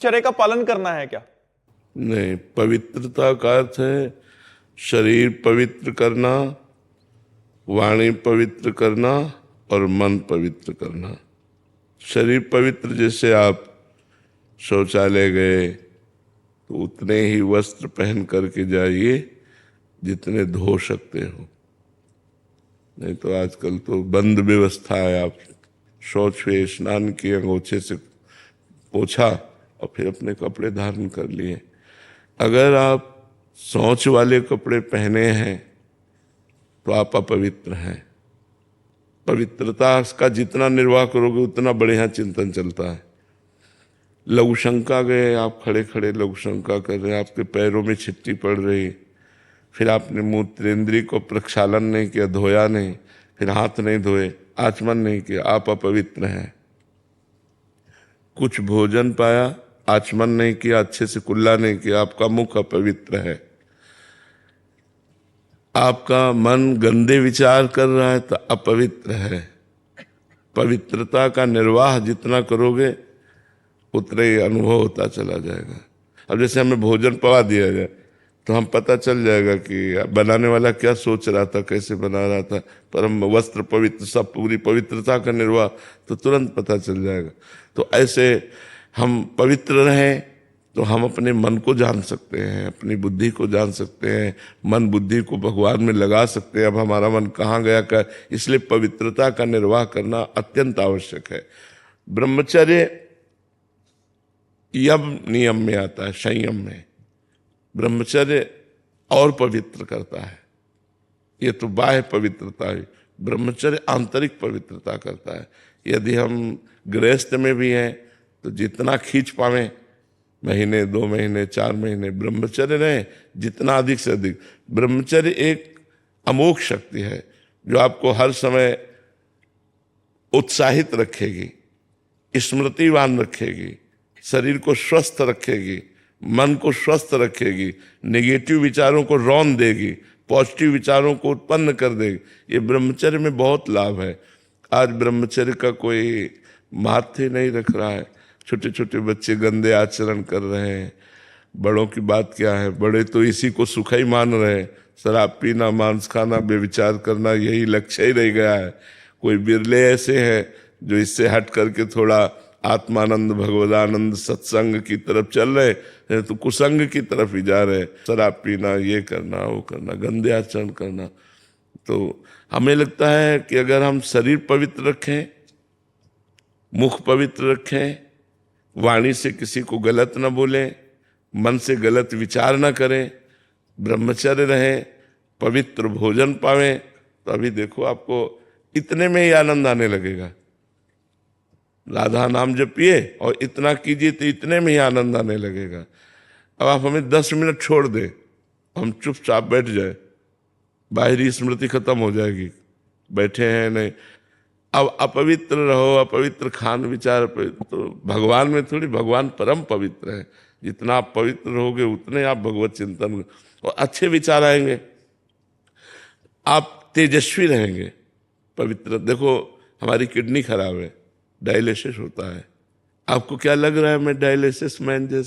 चर्या का पालन करना है क्या? नहीं, पवित्रता का अर्थ है शरीर पवित्र करना, वाणी पवित्र करना और मन पवित्र करना। शरीर पवित्र, जैसे आप शौचालय गए तो उतने ही वस्त्र पहन करके जाइए जितने धो सकते हो। नहीं तो आजकल तो बंद व्यवस्था है, आप शौच हुए, स्नान किए, अंगोछे से पोछा और फिर अपने कपड़े धारण कर लिए। अगर आप शौच वाले कपड़े पहने हैं तो आप अपवित्र हैं। पवित्रता का जितना निर्वाह करोगे उतना बढ़िया चिंतन चलता है। लघु शंका गए, आप खड़े खड़े लघु शंका कर रहे हैं, आपके पैरों में छिट्टी पड़ रही, फिर आपने मूत्रेंद्रिय को प्रक्षालन नहीं किया, धोया नहीं, फिर हाथ नहीं धोए, आचमन नहीं किया, आप अपवित्र हैं। कुछ भोजन पाया, आचमन नहीं किया, अच्छे से कुल्ला नहीं किया, आपका मुख अपवित्र है। आपका मन गंदे विचार कर रहा है तो अपवित्र है। पवित्रता का निर्वाह जितना करोगे उतना ही अनुभव होता चला जाएगा। अब जैसे हमें भोजन पवा दिया जाए तो हम पता चल जाएगा कि बनाने वाला क्या सोच रहा था, कैसे बना रहा था। पर हम वस्त्र पवित्र, सब पूरी पवित्रता का निर्वाह, तो तुरंत पता चल जाएगा। तो ऐसे हम पवित्र रहें तो हम अपने मन को जान सकते हैं, अपनी बुद्धि को जान सकते हैं, मन बुद्धि को भगवान में लगा सकते हैं। अब हमारा मन कहाँ गया क्या, इसलिए पवित्रता का निर्वाह करना अत्यंत आवश्यक है। ब्रह्मचर्य यम नियम में आता है, संयम में। ब्रह्मचर्य और पवित्र करता है। ये तो बाह्य पवित्रता है, ब्रह्मचर्य आंतरिक पवित्रता करता है। यदि हम गृहस्थ में भी हैं तो जितना खींच पावें, महीने, 2 महीने, 4 महीने ब्रह्मचर्य रहे, जितना अधिक से अधिक। ब्रह्मचर्य एक अमोघ शक्ति है जो आपको हर समय उत्साहित रखेगी, स्मृतिवान रखेगी, शरीर को स्वस्थ रखेगी, मन को स्वस्थ रखेगी, नेगेटिव विचारों को रौंद देगी, पॉजिटिव विचारों को उत्पन्न कर देगी। ये ब्रह्मचर्य में बहुत लाभ है। आज ब्रह्मचर्य का कोई महत्व नहीं रख रहा है। छोटे छोटे बच्चे गंदे आचरण कर रहे हैं। बड़ों की बात क्या है, बड़े तो इसी को सुख ही मान रहे हैं। शराब पीना, मांस खाना, बेविचार करना, यही लक्ष्य ही रह गया है। कोई बिरले ऐसे हैं जो इससे हट करके थोड़ा आत्मानंद, भगवदानंद, सत्संग की तरफ चल रहे हैं, तो कुसंग की तरफ ही जा रहे। शराब पीना, ये करना, वो करना, गंदे आचरण करना। तो हमें लगता है कि अगर हम शरीर पवित्र रखें, मुख पवित्र रखें, वाणी से किसी को गलत न बोलें, मन से गलत विचार न करें, ब्रह्मचर्य रहें, पवित्र भोजन पावें, तो अभी देखो आपको इतने में ही आनंद आने लगेगा। राधा नाम जपिए और इतना कीजिए तो इतने में ही आनंद आने लगेगा। अब आप हमें 10 मिनट छोड़ दें, हम चुपचाप बैठ जाए, बाहरी स्मृति खत्म हो जाएगी, बैठे हैं नहीं। अब अपवित्र रहो, अपवित्र खान विचार, तो भगवान में थोड़ी, भगवान परम पवित्र है। जितना आप पवित्र रहोगे उतने आप भगवत चिंतन और अच्छे विचार आएंगे, आप तेजस्वी रहेंगे। पवित्र, देखो हमारी किडनी खराब है, डायलिसिस होता है। आपको क्या लग रहा है मैं डायलिसिस मैन जैसे?